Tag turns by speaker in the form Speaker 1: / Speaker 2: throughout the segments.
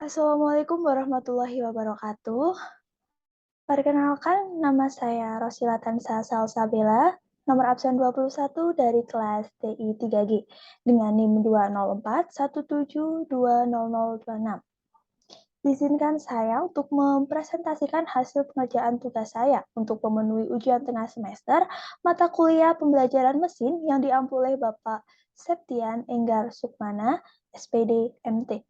Speaker 1: Assalamualaikum warahmatullahi wabarakatuh. Perkenalkan, nama saya Rosila Tansa Salsabila, nomor absen 21 dari kelas TI 3G, dengan NIM 20417200026. Izinkan saya untuk mempresentasikan hasil pengerjaan tugas saya untuk memenuhi ujian tengah semester mata kuliah pembelajaran mesin yang diampu oleh Bapak Septian Enggar Sukmana, SPD MT.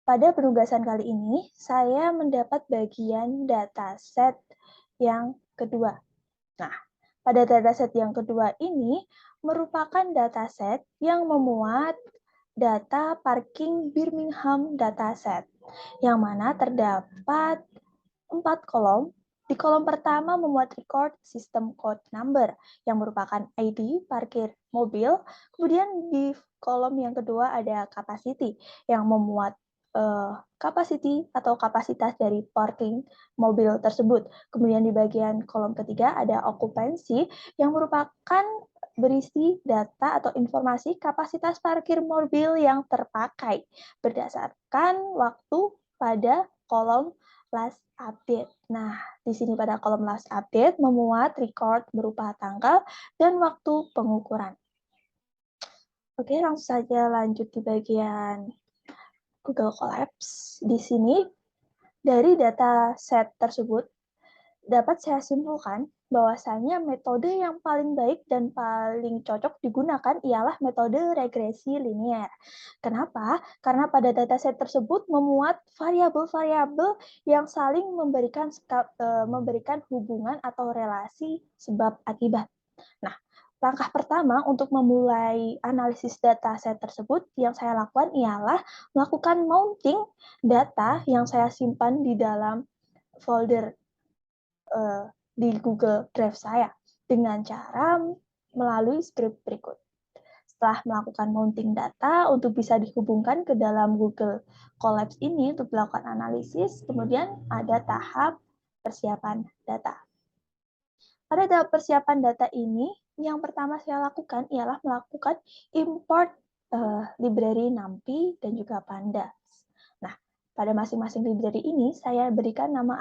Speaker 1: Pada penugasan kali ini, saya mendapat bagian dataset yang kedua. Nah, pada dataset yang kedua ini merupakan dataset yang memuat data parking Birmingham dataset, yang mana terdapat 4 kolom. Di kolom pertama memuat record system code number, yang merupakan ID parkir mobil. Kemudian di kolom yang kedua ada capacity, yang memuat capacity atau kapasitas dari parking mobil tersebut. Kemudian di bagian kolom ketiga ada occupancy, yang merupakan berisi data atau informasi kapasitas parkir mobil yang terpakai berdasarkan waktu pada kolom last update. Nah, di sini pada kolom last update memuat record berupa tanggal dan waktu pengukuran. Oke, langsung saja lanjut di bagian Google Colabs. Di sini, dari data set tersebut, dapat saya simpulkan bahwasanya metode yang paling baik dan paling cocok digunakan ialah metode regresi linier. Kenapa? Karena pada dataset tersebut memuat variabel-variabel yang saling memberikan hubungan atau relasi sebab akibat. Nah, langkah pertama untuk memulai analisis dataset tersebut yang saya lakukan ialah melakukan mounting data yang saya simpan di dalam folder di Google Drive saya dengan cara melalui script berikut. Setelah melakukan mounting data untuk bisa dihubungkan ke dalam Google Colabs ini untuk melakukan analisis, kemudian ada tahap persiapan data. Pada tahap persiapan data ini, yang pertama saya lakukan ialah melakukan import library NumPy dan juga Pandas. Nah, pada masing-masing library ini saya berikan nama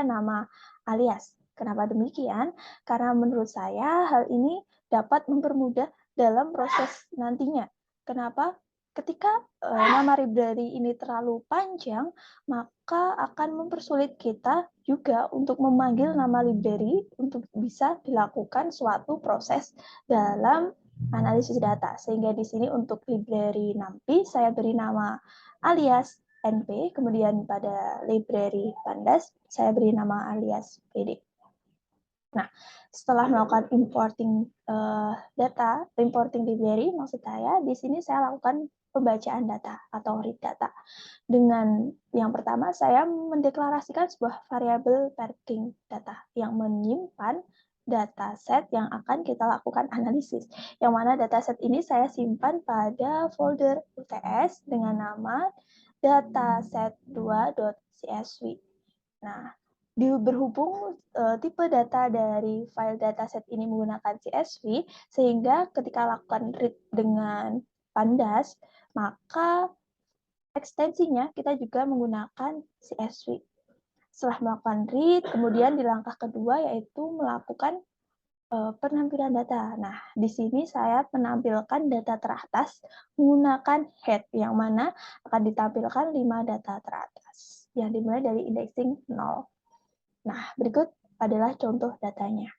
Speaker 1: nama alias. Kenapa demikian? Karena menurut saya hal ini dapat mempermudah dalam proses nantinya. Kenapa? Ketika nama library ini terlalu panjang, maka akan mempersulit kita juga untuk memanggil nama library untuk bisa dilakukan suatu proses dalam analisis data. Sehingga di sini untuk library NumPy saya beri nama alias NP, kemudian pada library Pandas saya beri nama alias PD. Nah, setelah melakukan importing importing library, maksud saya di sini saya lakukan pembacaan data atau read data. Dengan yang pertama, saya mendeklarasikan sebuah variabel parking data yang menyimpan dataset yang akan kita lakukan analisis. Yang mana dataset ini saya simpan pada folder UTS dengan nama dataset2.csv. Nah, berhubung tipe data dari file dataset ini menggunakan CSV, sehingga ketika lakukan read dengan Pandas, maka ekstensinya kita juga menggunakan CSV. Setelah melakukan read, kemudian di langkah kedua yaitu melakukan penampilan data. Nah, di sini saya menampilkan data teratas menggunakan head, yang mana akan ditampilkan 5 data teratas, yang dimulai dari indexing 0. Nah, berikut adalah contoh datanya.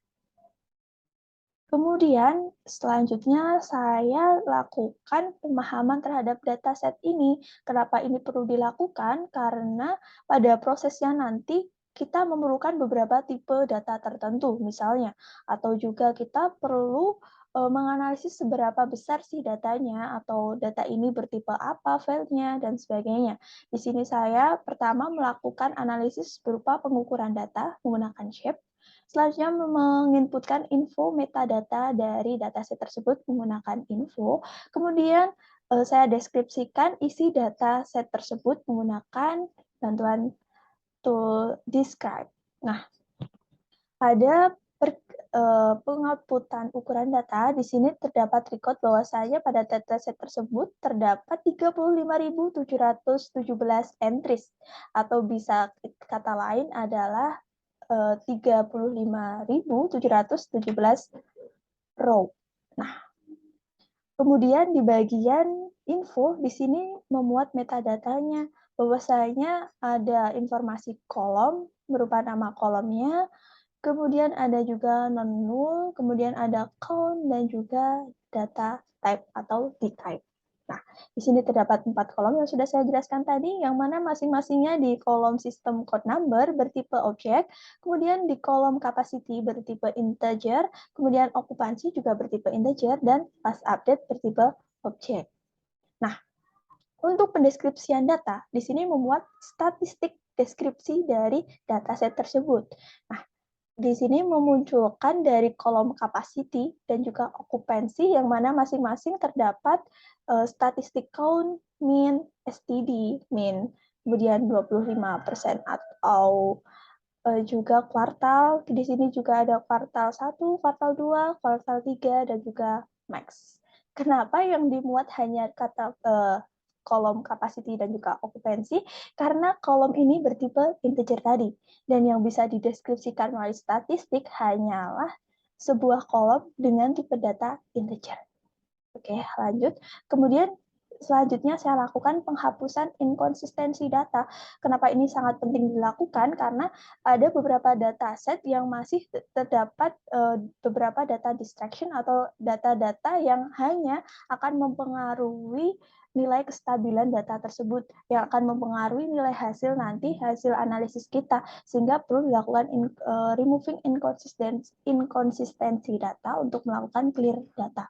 Speaker 1: Kemudian, selanjutnya saya lakukan pemahaman terhadap dataset ini. Kenapa ini perlu dilakukan? Karena pada prosesnya nanti kita memerlukan beberapa tipe data tertentu, misalnya. Atau juga kita perlu menganalisis seberapa besar sih datanya, atau data ini bertipe apa filenya, dan sebagainya. Di sini saya pertama melakukan analisis berupa pengukuran data menggunakan shape. Selanjutnya menginputkan info metadata dari dataset tersebut menggunakan info. Kemudian saya deskripsikan isi dataset tersebut menggunakan bantuan tool describe. Nah, pada pengoutputan ukuran data, di sini terdapat record bahwasanya pada dataset tersebut terdapat 35.717 entries, atau bisa kata lain adalah 35.717 row. Nah, kemudian di bagian info, di sini memuat metadatanya, bahwasanya ada informasi kolom berupa nama kolomnya, kemudian ada juga non-null, kemudian ada count, dan juga data type atau dtype. Nah, di sini terdapat 4 kolom yang sudah saya jelaskan tadi, yang mana masing-masingnya di kolom sistem code number bertipe objek, kemudian di kolom capacity bertipe integer, kemudian okupansi juga bertipe integer, dan last update bertipe objek. Nah, untuk pendeskripsian data, di sini memuat statistik deskripsi dari dataset tersebut. Nah, di sini memunculkan dari kolom capacity dan juga okupansi, yang mana masing-masing terdapat statistik count, min, STD, min, kemudian 25% atau juga kuartal. Di sini juga ada kuartal 1, kuartal 2, kuartal 3, dan juga max. Kenapa yang dimuat hanya kata kolom capacity dan juga okupansi? Karena kolom ini bertipe integer tadi, dan yang bisa dideskripsikan melalui statistik hanyalah sebuah kolom dengan tipe data integer. Oke, lanjut. Kemudian selanjutnya saya lakukan penghapusan inkonsistensi data. Kenapa ini sangat penting dilakukan? Karena ada beberapa dataset yang masih terdapat beberapa data distraction atau data-data yang hanya akan mempengaruhi nilai kestabilan data tersebut, yang akan mempengaruhi nilai hasil nanti, hasil analisis kita, sehingga perlu dilakukan removing inkonsistensi data untuk melakukan clear data.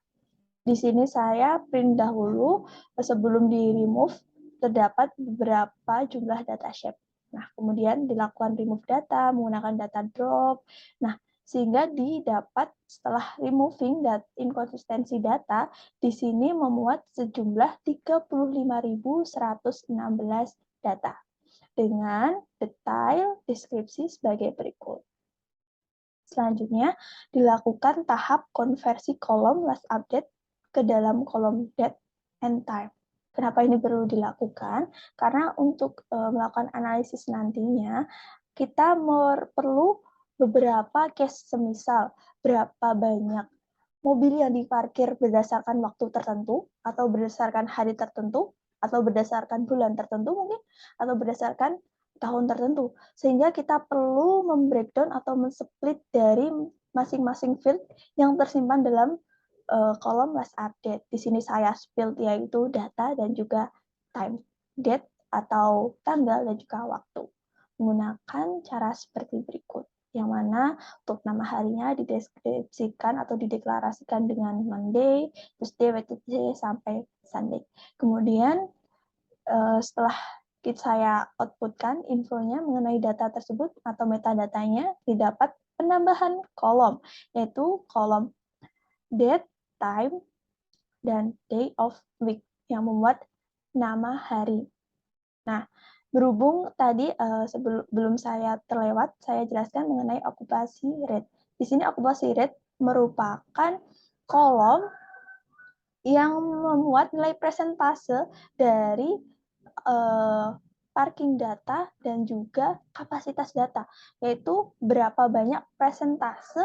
Speaker 1: Di sini saya print dahulu, sebelum di-remove, terdapat beberapa jumlah data shape. Nah, kemudian dilakukan remove data menggunakan data drop. Nah, sehingga didapat setelah removing inkonsistensi data, di sini memuat sejumlah 35.116 data dengan detail deskripsi sebagai berikut. Selanjutnya, dilakukan tahap konversi kolom last update ke dalam kolom date and time. Kenapa ini perlu dilakukan? Karena untuk melakukan analisis nantinya, kita perlu beberapa case, semisal berapa banyak mobil yang diparkir berdasarkan waktu tertentu, atau berdasarkan hari tertentu, atau berdasarkan bulan tertentu mungkin, atau berdasarkan tahun tertentu. Sehingga kita perlu membreakdown atau men-split dari masing-masing field yang tersimpan dalam kolom last update. Di sini saya split yaitu data dan juga time, date atau tanggal dan juga waktu. Menggunakan cara seperti berikut, yang mana untuk nama harinya dideskripsikan atau dideklarasikan dengan Monday, Tuesday, Wednesday, sampai Sunday. Kemudian setelah saya outputkan infonya mengenai data tersebut atau metadatanya, didapat penambahan kolom, yaitu kolom date, time, dan day of week yang membuat nama hari. Nah, berhubung tadi sebelum saya terlewat, saya jelaskan mengenai okupasi rate. Di sini okupasi rate merupakan kolom yang memuat nilai persentase dari parking data dan juga kapasitas data, yaitu berapa banyak persentase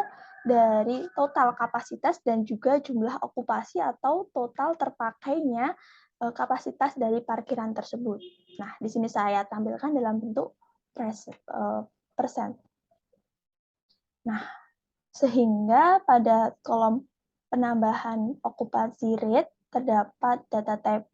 Speaker 1: dari total kapasitas dan juga jumlah okupasi atau total terpakainya kapasitas dari parkiran tersebut. Nah, di sini saya tampilkan dalam bentuk persen. Nah, sehingga pada kolom penambahan okupasi rate terdapat data type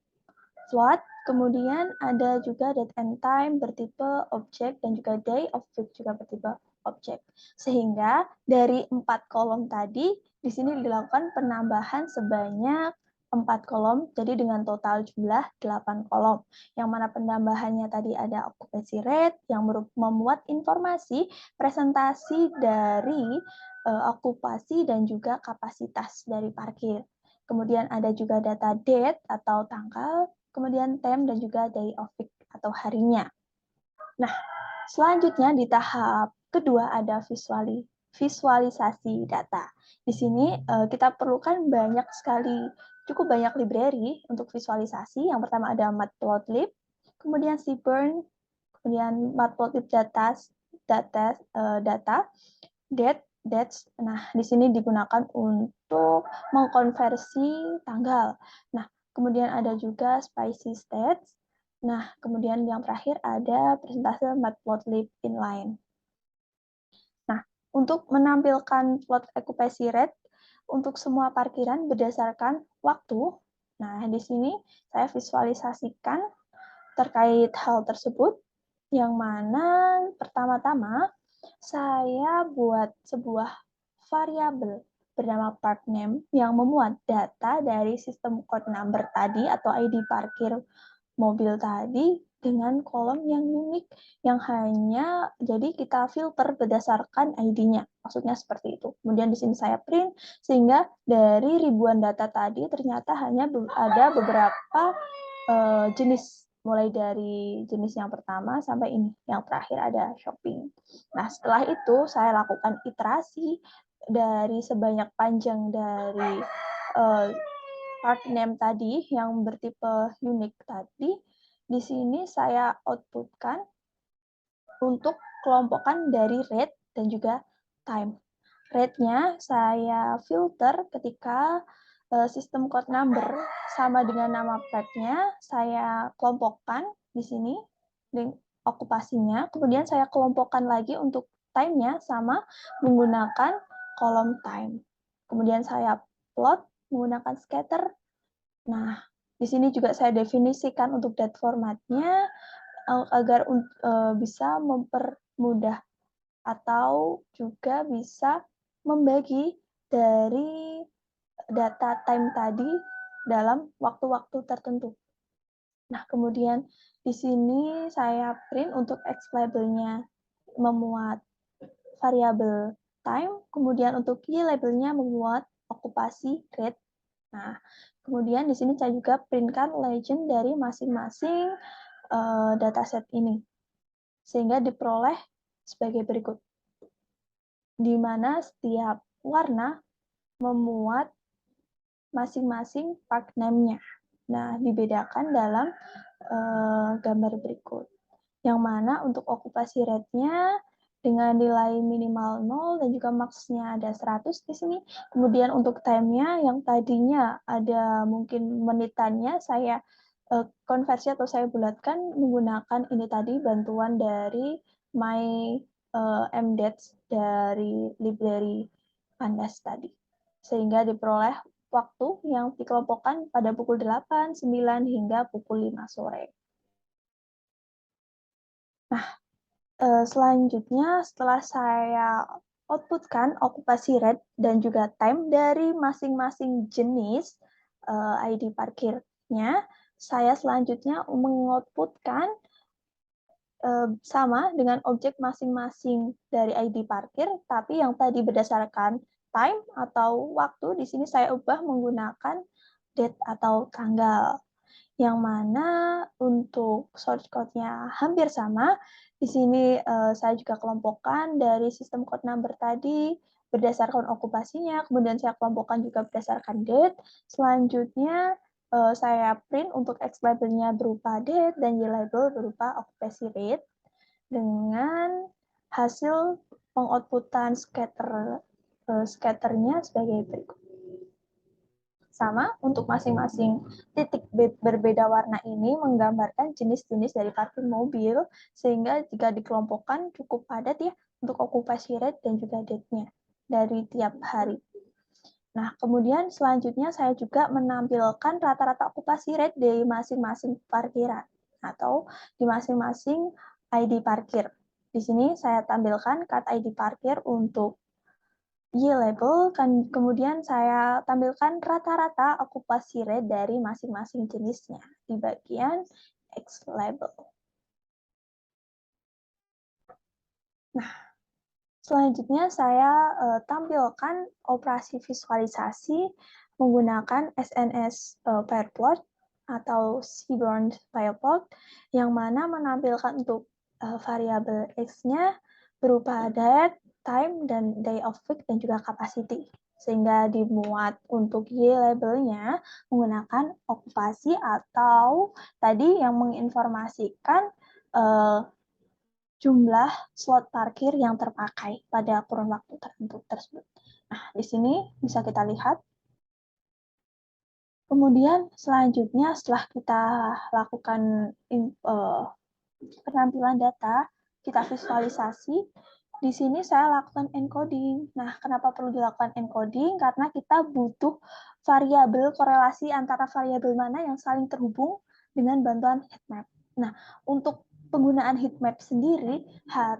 Speaker 1: float, kemudian ada juga date and time bertipe objek, dan juga day of week juga bertipe objek. Sehingga dari 4 kolom tadi, di sini dilakukan penambahan sebanyak 4 kolom, jadi dengan total jumlah 8 kolom. Yang mana penambahannya tadi ada occupancy rate, yang memuat informasi presentasi dari okupasi dan juga kapasitas dari parkir. Kemudian ada juga data date atau tanggal, kemudian time, dan juga day of week atau harinya. Nah, selanjutnya di tahap kedua ada visualisasi data. Di sini kita perlukan cukup banyak library untuk visualisasi. Yang pertama ada Matplotlib, kemudian Seaborn, kemudian Matplotlib data, dates. Nah, di sini digunakan untuk mengkonversi tanggal. Nah, kemudian ada juga spicy stats. Nah, kemudian yang terakhir ada persentase matplotlib inline. Nah, untuk menampilkan plot occupancy rate untuk semua parkiran berdasarkan waktu. Nah, di sini saya visualisasikan terkait hal tersebut, yang mana pertama-tama saya buat sebuah variabel bernama park name yang memuat data dari sistem code number tadi atau ID parkir mobil tadi dengan kolom yang unik, yang hanya jadi kita filter berdasarkan ID-nya. Maksudnya seperti itu. Kemudian di sini saya print, sehingga dari ribuan data tadi ternyata hanya ada beberapa jenis, mulai dari jenis yang pertama sampai ini, yang terakhir ada shopping. Nah, setelah itu saya lakukan iterasi dari sebanyak panjang dari part name tadi yang bertipe unik tadi. Di sini saya outputkan untuk kelompokkan dari rate dan juga time. Rate-nya saya filter ketika sistem code number sama dengan nama part-nya, saya kelompokkan di sini dengan okupasinya, kemudian saya kelompokkan lagi untuk time-nya sama menggunakan kolom time. Kemudian saya plot menggunakan scatter. Nah, di sini juga saya definisikan untuk date formatnya agar bisa mempermudah atau juga bisa membagi dari data time tadi dalam waktu-waktu tertentu. Nah, kemudian di sini saya print untuk X label-nya memuat variabel time, kemudian untuk Y label-nya memuat okupasi rate. Nah, kemudian di sini saya juga printkan legend dari masing-masing dataset ini, sehingga diperoleh sebagai berikut, di mana setiap warna memuat masing-masing part name-nya. Nah, dibedakan dalam gambar berikut, yang mana untuk okupasi rate-nya dengan nilai minimal 0 dan juga max-nya ada 100 di sini. Kemudian untuk time-nya yang tadinya ada mungkin menitannya, saya konversi atau saya bulatkan menggunakan ini tadi, bantuan dari my mdates dari library Pandas tadi. Sehingga diperoleh waktu yang dikelompokkan pada pukul 8, 9, hingga pukul 5 sore. Nah, selanjutnya setelah saya outputkan okupasi rate dan juga time dari masing-masing jenis ID parkirnya, saya selanjutnya mengoutputkan sama dengan objek masing-masing dari ID parkir, tapi yang tadi berdasarkan time atau waktu, di sini saya ubah menggunakan date atau tanggal. Yang mana untuk source code-nya hampir sama. Di sini saya juga kelompokkan dari sistem code number tadi berdasarkan okupasinya, kemudian saya kelompokkan juga berdasarkan date. Selanjutnya saya print untuk X label-nya berupa date dan Y label berupa occupancy rate dengan hasil pengoutputan scatternya sebagai berikut. Sama untuk masing-masing titik berbeda warna ini menggambarkan jenis-jenis dari parkir mobil, sehingga jika dikelompokkan cukup padat ya untuk okupasi rate dan juga date-nya dari tiap hari. Nah, kemudian selanjutnya saya juga menampilkan rata-rata okupasi rate dari masing-masing parkiran atau di masing-masing ID parkir. Di sini saya tampilkan cut ID parkir untuk Y label, kemudian saya tampilkan rata-rata okupasi rate dari masing-masing jenisnya di bagian X label. Nah, selanjutnya saya tampilkan operasi visualisasi menggunakan SNS Fireplot atau Seaborn Fireplot, yang mana menampilkan untuk variabel X-nya berupa date, time dan day of week dan juga capacity. Sehingga dimuat untuk Y labelnya menggunakan okupasi atau tadi yang menginformasikan jumlah slot parkir yang terpakai pada kurun waktu tertentu tersebut. Nah, di sini bisa kita lihat. Kemudian selanjutnya setelah kita lakukan penampilan data, kita visualisasi, di sini saya lakukan encoding. Nah, kenapa perlu dilakukan encoding? Karena kita butuh variabel korelasi antara variabel mana yang saling terhubung dengan bantuan heatmap. Nah, untuk penggunaan heatmap sendiri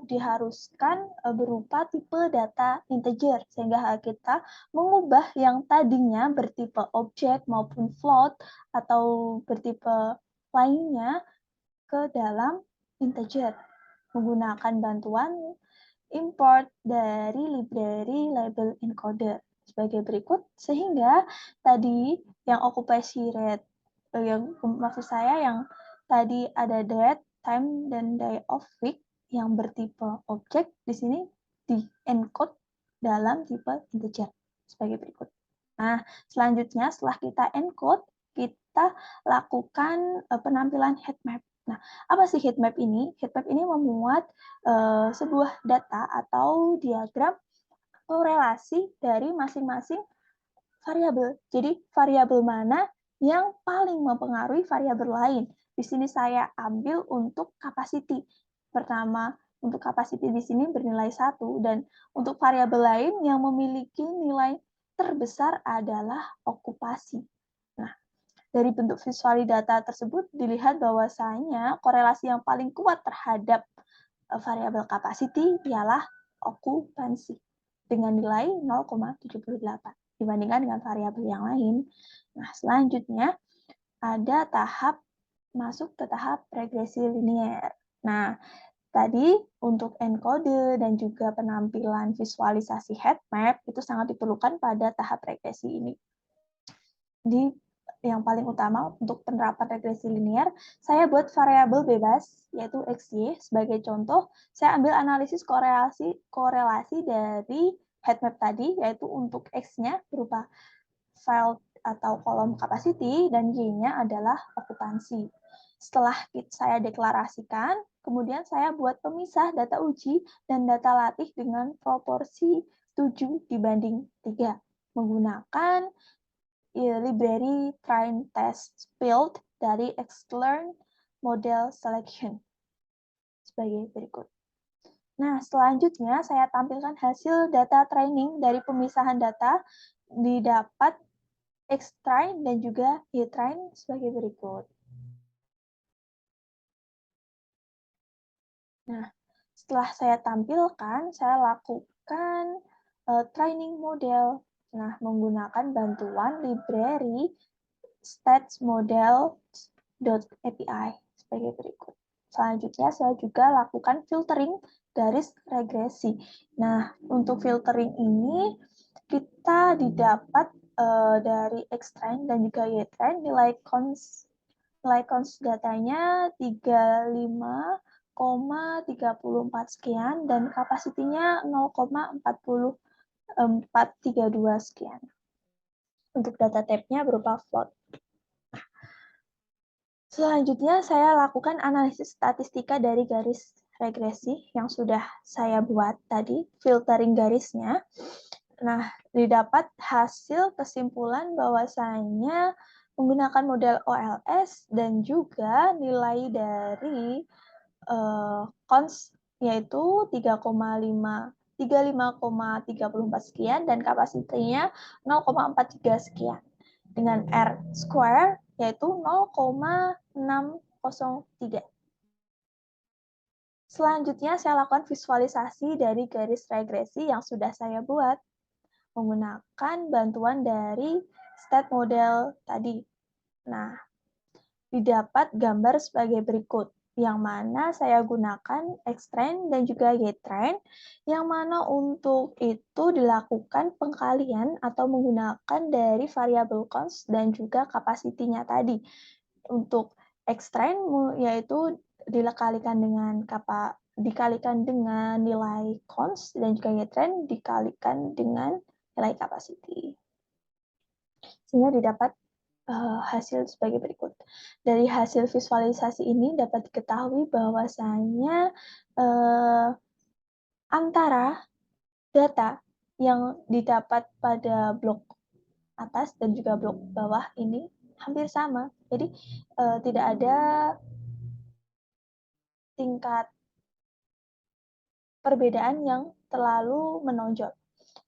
Speaker 1: diharuskan berupa tipe data integer, sehingga kita mengubah yang tadinya bertipe objek maupun float atau bertipe lainnya ke dalam integer menggunakan bantuan import dari library label encoder sebagai berikut, sehingga tadi yang occupation rate yang maksud saya yang tadi ada date, time, dan day of week yang bertipe objek di sini di encode dalam tipe integer sebagai berikut. Nah, selanjutnya setelah kita encode, kita lakukan penampilan heatmap. Nah, apa sih heatmap ini? Heatmap ini memuat sebuah data atau diagram korelasi dari masing-masing variabel. Jadi, variabel mana yang paling mempengaruhi variabel lain. Di sini saya ambil untuk capacity. Pertama, untuk capacity di sini bernilai 1, dan untuk variabel lain yang memiliki nilai terbesar adalah okupasi. Nah, dari bentuk visual data tersebut dilihat bahwasanya korelasi yang paling kuat terhadap variabel capacity ialah okupansi dengan nilai 0,78 dibandingkan dengan variabel yang lain. Nah, selanjutnya ada masuk ke tahap regresi linier. Nah, tadi untuk encode dan juga penampilan visualisasi heatmap itu sangat diperlukan pada tahap regresi ini. Yang paling utama untuk penerapan regresi linear, saya buat variabel bebas, yaitu XY. Sebagai contoh, saya ambil analisis korelasi dari heatmap tadi, yaitu untuk X-nya berupa file atau kolom capacity, dan Y-nya adalah okupansi. Setelah saya deklarasikan, kemudian saya buat pemisah data uji dan data latih dengan proporsi 7:3, menggunakan library train test build dari Xlearn model selection sebagai berikut. Nah, selanjutnya saya tampilkan hasil data training dari pemisahan data didapat Xtrain dan juga YTrain sebagai berikut. Nah, setelah saya tampilkan, saya lakukan training model. Nah, menggunakan bantuan library statsmodel.api sebagai berikut. Selanjutnya, saya juga lakukan filtering garis regresi. Nah, untuk filtering ini kita didapat dari Xtrain dan juga YTrain nilai cons datanya 35,34 sekian dan kapasitinya 0,4432 sekian. Untuk data type-nya berupa float. Selanjutnya, saya lakukan analisis statistika dari garis regresi yang sudah saya buat tadi, filtering garisnya. Nah, didapat hasil kesimpulan bahwasanya menggunakan model OLS dan juga nilai dari cons yaitu 35,34 sekian dan kapasitinya 0,43 sekian. Dengan R square yaitu 0,603. Selanjutnya saya lakukan visualisasi dari garis regresi yang sudah saya buat menggunakan bantuan dari state model tadi. Nah, didapat gambar sebagai berikut, yang mana saya gunakan Xtrain dan juga YTrain, yang mana untuk itu dilakukan pengkalian atau menggunakan dari variabel cons dan juga kapasitinya tadi. Untuk Xtrain yaitu dikalikan dengan dikalikan dengan nilai cons dan juga y-trend dikalikan dengan nilai capacity. Sehingga didapat hasil sebagai berikut. Dari hasil visualisasi ini dapat diketahui bahwasanya antara data yang didapat pada blok atas dan juga blok bawah ini hampir sama. Jadi tidak ada tingkat perbedaan yang terlalu menonjol.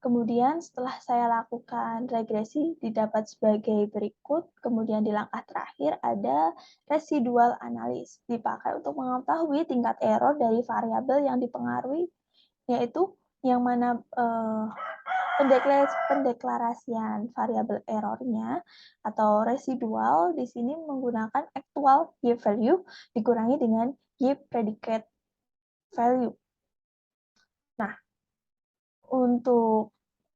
Speaker 1: Kemudian setelah saya lakukan regresi didapat sebagai berikut. Kemudian di langkah terakhir ada residual analis dipakai untuk mengetahui tingkat error dari variabel yang dipengaruhi, yaitu yang mana pendeklarasian variabel errornya atau residual di sini menggunakan actual y value dikurangi dengan y predicate value. Nah, untuk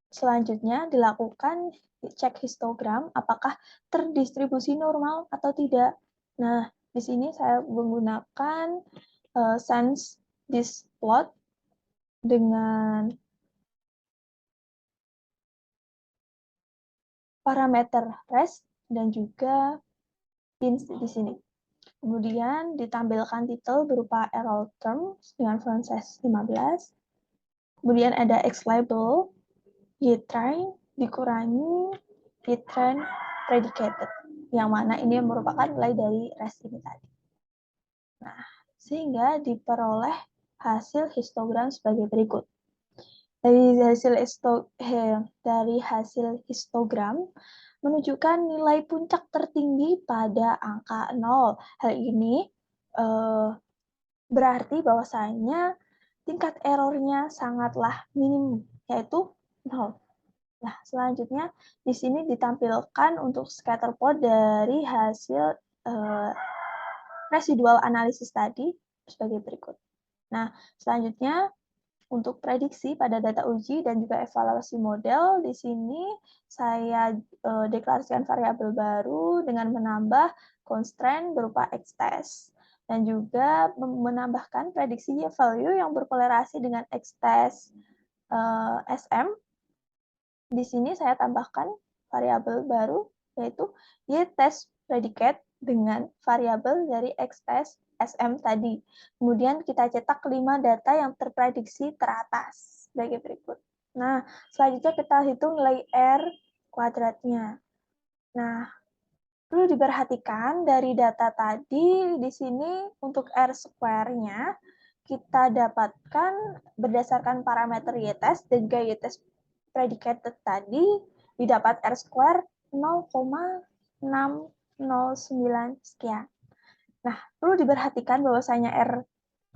Speaker 1: selanjutnya dilakukan cek histogram apakah terdistribusi normal atau tidak. Nah, di sini saya menggunakan sense this plot dengan parameter rest dan juga ins di sini. Kemudian ditampilkan titel berupa error term dengan font size 15. Kemudian ada X label, Y-try dikurangi Y-trend predicated, yang mana ini merupakan nilai dari rest ini tadi. Nah, sehingga diperoleh hasil histogram sebagai berikut. Dari hasil histogram menunjukkan nilai puncak tertinggi pada angka 0. Hal ini berarti bahwasanya tingkat errornya sangatlah minim, yaitu 0. Nah, selanjutnya di sini ditampilkan untuk scatter plot dari hasil residual analisis tadi sebagai berikut. Nah, selanjutnya untuk prediksi pada data uji dan juga evaluasi model, di sini saya deklarasikan variabel baru dengan menambah constraint berupa X-test dan juga menambahkan prediksi Y-value yang berkolerasi dengan X-test SM. Di sini saya tambahkan variabel baru yaitu Y-test predicate dengan variabel dari X-test SM tadi. Kemudian kita cetak 5 data yang terprediksi teratas sebagai berikut. Nah, selanjutnya kita hitung nilai R kuadratnya. Nah, perlu diperhatikan dari data tadi di sini untuk R square-nya kita dapatkan berdasarkan parameter Y-test dan juga Y-test predicated tadi didapat R square 0,609 sekian. Nah, perlu diperhatikan bahwasanya R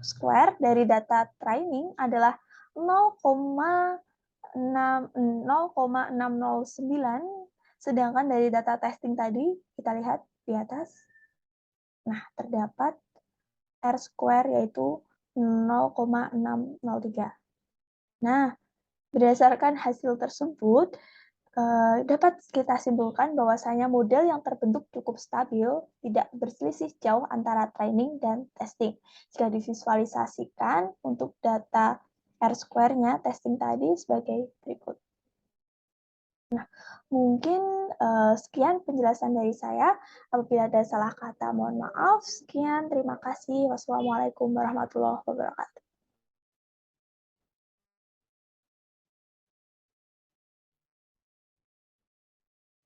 Speaker 1: square dari data training adalah 0,609, sedangkan dari data testing tadi, kita lihat di atas, nah terdapat R square yaitu 0,603. Nah, berdasarkan hasil tersebut, dapat kita simpulkan bahwasanya model yang terbentuk cukup stabil, tidak berselisih jauh antara training dan testing. Jika divisualisasikan untuk data R-square-nya testing tadi sebagai berikut. Nah, mungkin sekian penjelasan dari saya. Apabila ada salah kata, mohon maaf. Sekian, terima kasih. Wassalamualaikum warahmatullahi wabarakatuh.